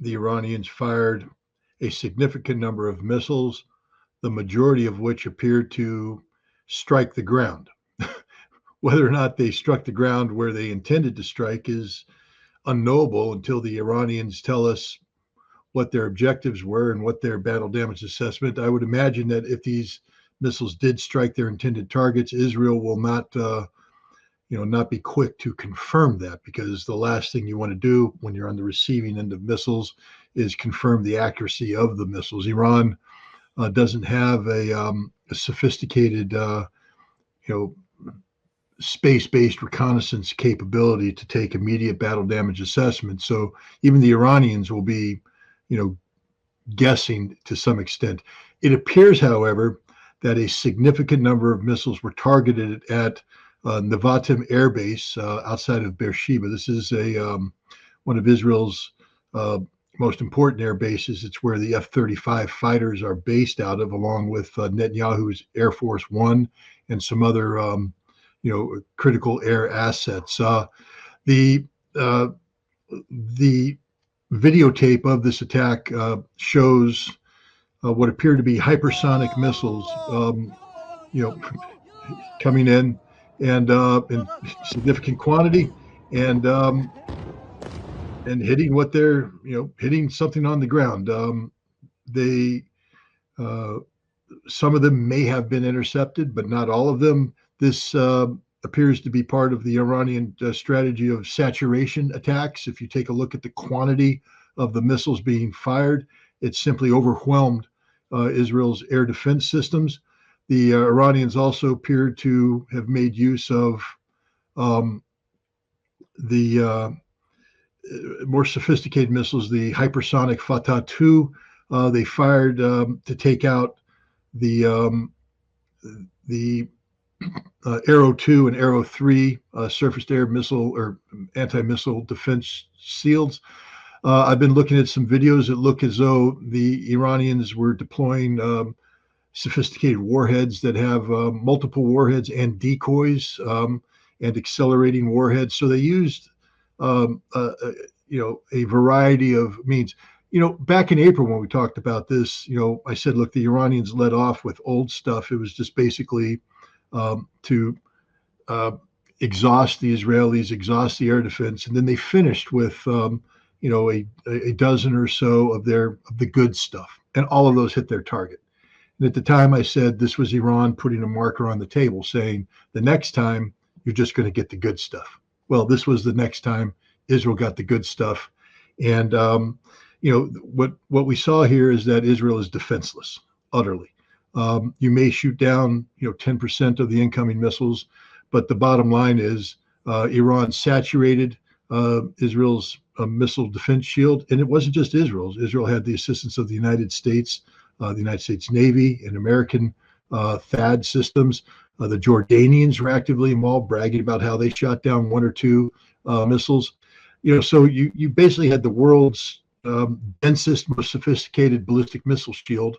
the Iranians fired a significant number of missiles, the majority of which appeared to strike the ground. Whether or not they struck the ground where they intended to strike is unknowable until the Iranians tell us what their objectives were and what their battle damage assessment. I would imagine that if these missiles did strike their intended targets, Israel will not be quick to confirm that, because the last thing you want to do when you're on the receiving end of missiles is confirm the accuracy of the missiles. Iran doesn't have a sophisticated, space-based reconnaissance capability to take immediate battle damage assessments. So even the Iranians will be, guessing to some extent. It appears, however, that a significant number of missiles were targeted at Nevatim Air Base outside of Beersheba. This is one of Israel's most important air bases. It's where the F-35 fighters are based out of, along with Netanyahu's Air Force One and some other critical air assets. The videotape of this attack shows what appear to be hypersonic missiles, coming in in significant quantity and hitting what they're, hitting something on the ground. They some of them may have been intercepted, but not all of them. This appears to be part of the Iranian strategy of saturation attacks. If you take a look at the quantity of the missiles being fired, it simply overwhelmed Israel's air defense systems. The Iranians also appeared to have made use of the more sophisticated missiles, the hypersonic Fatah 2. They fired to take out the Arrow 2 and Arrow 3 surface-to-air missile or anti-missile defense shields. I've been looking at some videos that look as though the Iranians were deploying sophisticated warheads that have multiple warheads and decoys and accelerating warheads. So they used a variety of means. Back in April when we talked about this, I said, look, the Iranians led off with old stuff. It was just basically to exhaust the Israelis, exhaust the air defense, and then they finished with a dozen or so of the good stuff, and all of those hit their target. And at the time, I said this was Iran putting a marker on the table, saying the next time you're just going to get the good stuff. Well, this was the next time Israel got the good stuff, and what we saw here is that Israel is defenseless, utterly. You may shoot down 10% of the incoming missiles, but the bottom line is Iran saturated Israel's missile defense shield, and it wasn't just Israel's. Israel had the assistance of the United States Navy, and American THAAD systems. The Jordanians were actively involved, bragging about how they shot down one or two missiles. So you basically had the world's densest, most sophisticated ballistic missile shield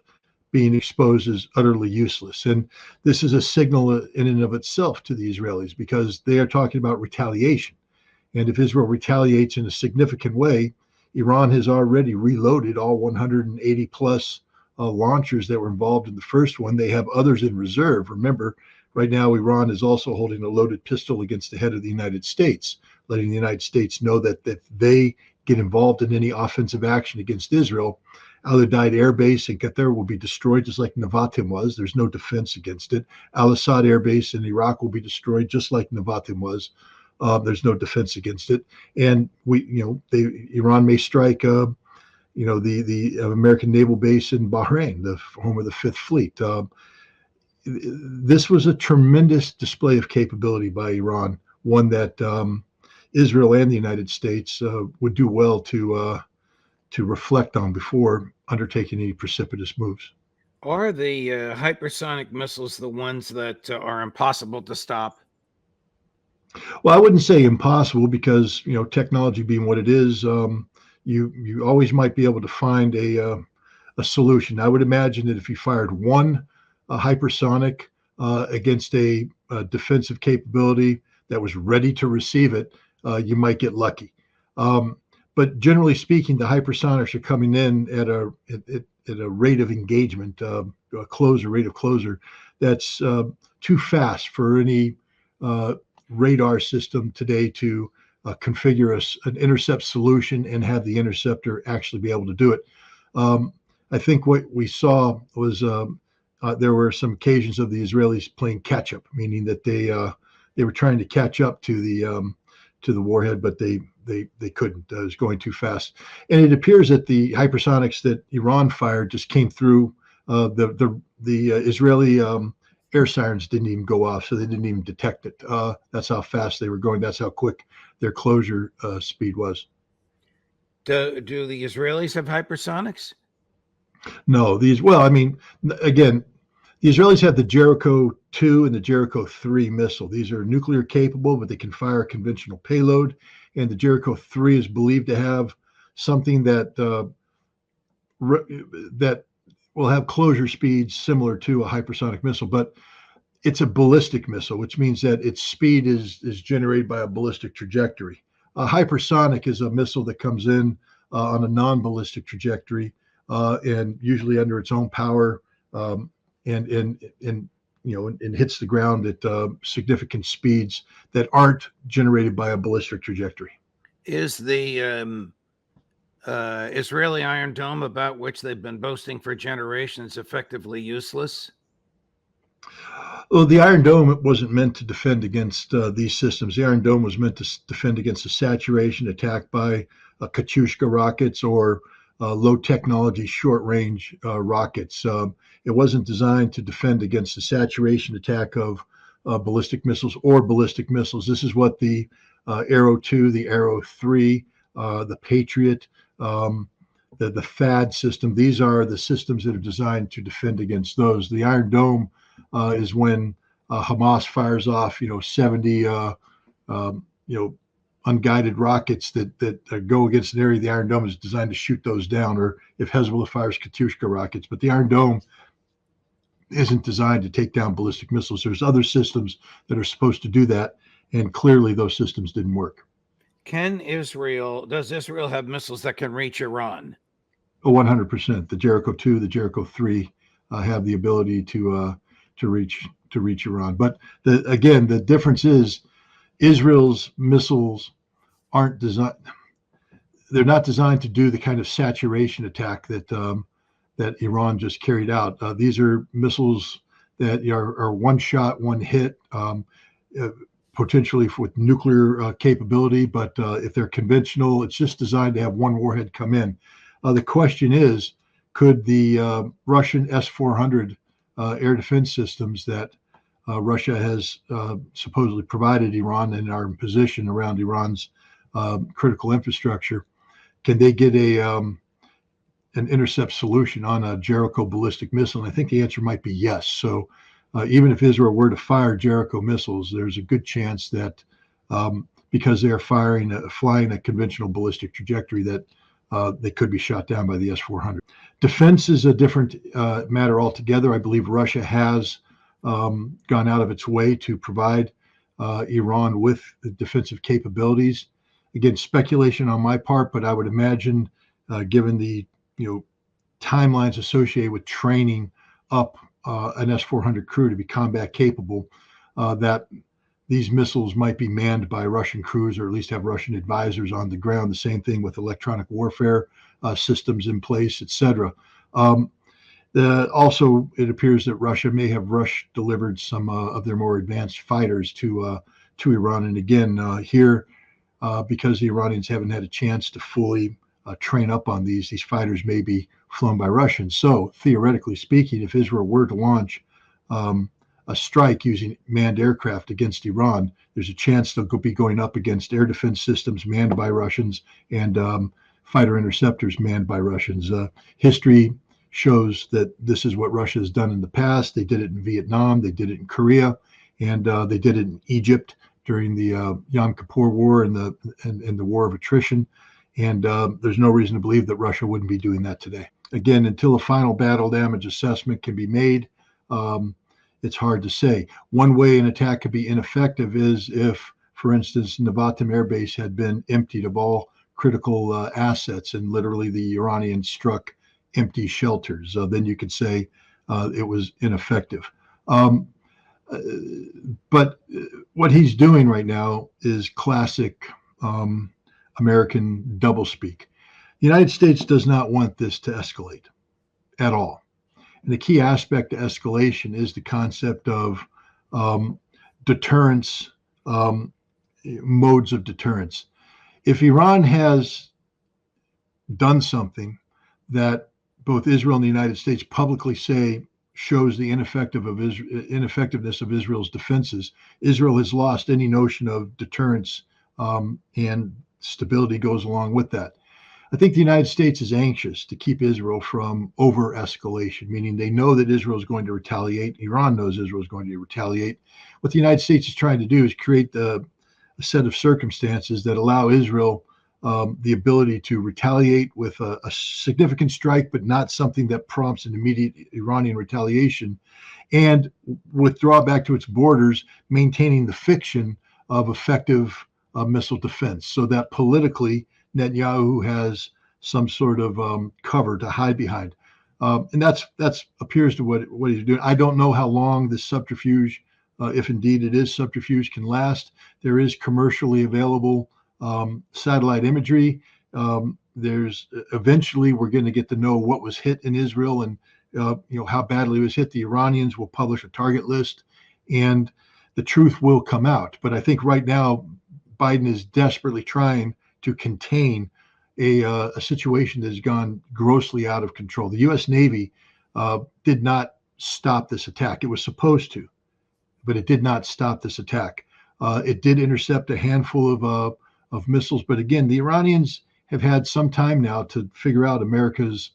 being exposed as utterly useless. And this is a signal in and of itself to the Israelis, because they are talking about retaliation. And if Israel retaliates in a significant way, Iran has already reloaded all 180 plus launchers that were involved in the first one. They have others in reserve. Remember, right now, Iran is also holding a loaded pistol against the head of the United States, letting the United States know that if they get involved in any offensive action against Israel, Al-Udeid Air Base in Qatar will be destroyed, just like Nevatim was. There's no defense against it. Al-Assad Air Base in Iraq will be destroyed, just like Nevatim was. There's no defense against it. And Iran may strike, the American naval base in Bahrain, the home of the Fifth Fleet. This was a tremendous display of capability by Iran, one that Israel and the United States would do well to reflect on before undertaking any precipitous moves. Are the hypersonic missiles the ones that are impossible to stop? Well, I wouldn't say impossible, because technology being what it is, you always might be able to find a solution. I would imagine that if you fired one hypersonic against a defensive capability that was ready to receive it, you might get lucky. but generally speaking, the hypersonics are coming in at a rate of engagement, a rate of closure that's too fast for any radar system today to configure an intercept solution and have the interceptor actually be able to do it. I think what we saw was there were some occasions of the Israelis playing catch up, meaning that they were trying to catch up to the warhead, but they couldn't. It was going too fast. And it appears that the hypersonics that Iran fired just came through. The Israeli air sirens didn't even go off, so they didn't even detect it. That's how fast they were going. That's how quick their closure speed was. Do the Israelis have hypersonics? No, I mean, again, the Israelis have the Jericho 2 and the Jericho 3 missile. These are nuclear capable, but they can fire a conventional payload. And the Jericho 3 is believed to have something that that will have closure speeds similar to a hypersonic missile, but it's a ballistic missile, which means that its speed is generated by a ballistic trajectory. A hypersonic is a missile that comes in on a non-ballistic trajectory and usually under its own power, and hits the ground at significant speeds that aren't generated by a ballistic trajectory. Is the Israeli Iron Dome, about which they've been boasting for generations, effectively useless? Well, the Iron Dome wasn't meant to defend against these systems. The Iron Dome was meant to defend against a saturation attack by Katyushka rockets or low technology short range rockets. It wasn't designed to defend against the saturation attack of ballistic missiles or ballistic missiles. This is what the Arrow 2, the Arrow 3, the Patriot, the THAAD system, these are the systems that are designed to defend against those. The Iron Dome is when Hamas fires off, 70, unguided rockets that go against an area. The Iron Dome is designed to shoot those down, or if Hezbollah fires Katyushka rockets. But the Iron Dome isn't designed to take down ballistic missiles. There's other systems that are supposed to do that, and clearly those systems didn't work. Does Israel have missiles that can reach Iran? 100%. The Jericho 2, the Jericho 3 have the ability to reach Iran. But again, the difference is Israel's missiles aren't designed. They're not designed to do the kind of saturation attack that Iran just carried out. These are missiles that are one shot, one hit, potentially with nuclear capability. But if they're conventional, it's just designed to have one warhead come in. The question is, could the Russian S-400 air defense systems that Russia has supposedly provided Iran and are in position around Iran's critical infrastructure, can they get an intercept solution on a Jericho ballistic missile? And I think the answer might be yes. So even if Israel were to fire Jericho missiles, there's a good chance that because they are flying a conventional ballistic trajectory, that they could be shot down by the S-400. Defense is a different matter altogether. I believe Russia has gone out of its way to provide Iran with the defensive capabilities. Again, speculation on my part, but I would imagine, given the timelines associated with training up an S-400 crew to be combat capable, that these missiles might be manned by Russian crews, or at least have Russian advisors on the ground. The same thing with electronic warfare systems in place, etc. Also, it appears that Russia may have delivered some of their more advanced fighters to Iran. And again, here, because the Iranians haven't had a chance to fully train up on these fighters may be flown by Russians. So theoretically speaking, if Israel were to launch a strike using manned aircraft against Iran, there's a chance they'll be going up against air defense systems manned by Russians and fighter interceptors manned by Russians. History shows that this is what Russia has done in the past. They did it in Vietnam, they did it in Korea, and they did it in Egypt during the Yom Kippur War and the War of Attrition. And there's no reason to believe that Russia wouldn't be doing that today. Again, until a final battle damage assessment can be made, it's hard to say. One way an attack could be ineffective is if, for instance, Nevatim Air Base had been emptied of all critical assets, and literally the Iranians struck empty shelters. Then you could say it was ineffective. Um, but what he's doing right now is classic American doublespeak. The United States does not want this to escalate at all. And the key aspect to escalation is the concept of deterrence, modes of deterrence. If Iran has done something that both Israel and the United States publicly say shows the ineffectiveness of Israel's defenses, Israel has lost any notion of deterrence, and stability goes along with that. I think the United States is anxious to keep Israel from over-escalation, meaning they know that Israel is going to retaliate. Iran knows Israel is going to retaliate. What the United States is trying to do is create a set of circumstances that allow Israel the ability to retaliate with a significant strike, but not something that prompts an immediate Iranian retaliation, and withdraw back to its borders, maintaining the fiction of effective missile defense, so that politically Netanyahu has some sort of cover to hide behind. And that's appears to what he's doing. I don't know how long this subterfuge, if indeed it is subterfuge, can last. There is commercially available satellite imagery. There's eventually we're going to get to know what was hit in Israel and how badly it was hit. The Iranians will publish a target list, and the truth will come out. But I think right now Biden is desperately trying to contain a situation that has gone grossly out of control. The U.S. Navy did not stop this attack. It was supposed to, but it did not stop this attack. It did intercept a handful of missiles, but again, the Iranians have had some time now to figure out America's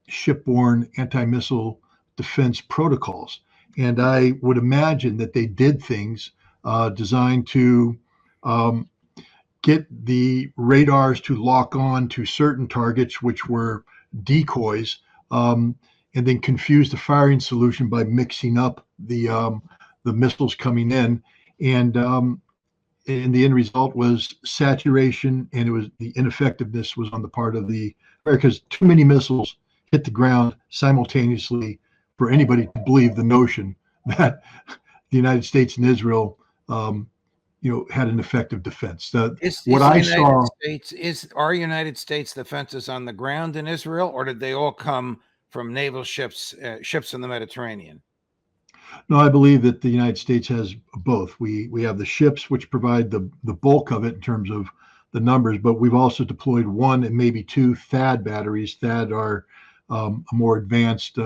shipborne anti-missile defense protocols, and I would imagine that they did things designed to get the radars to lock on to certain targets, which were decoys, and then confuse the firing solution by mixing up the missiles coming in. And the end result was saturation, and it was the ineffectiveness was on the part of the Americans. Too many missiles hit the ground simultaneously for anybody to believe the notion that the United States and Israel had an effective defense. Are United States defenses on the ground in Israel, or did they all come from naval ships in the Mediterranean? No, I believe that the United States has both. We have the ships, which provide the bulk of it in terms of the numbers, but we've also deployed one and maybe two THAAD batteries. THAAD are a more advanced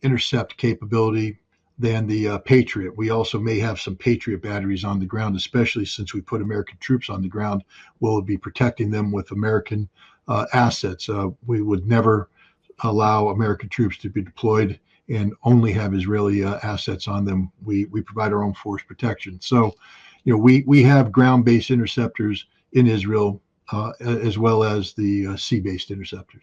intercept capability than the Patriot. We also may have some Patriot batteries on the ground, especially since we put American troops on the ground. We'll be protecting them with American assets. We would never allow American troops to be deployed and only have Israeli assets on them. We provide our own force protection. So, we have ground-based interceptors in Israel as well as the sea-based interceptors.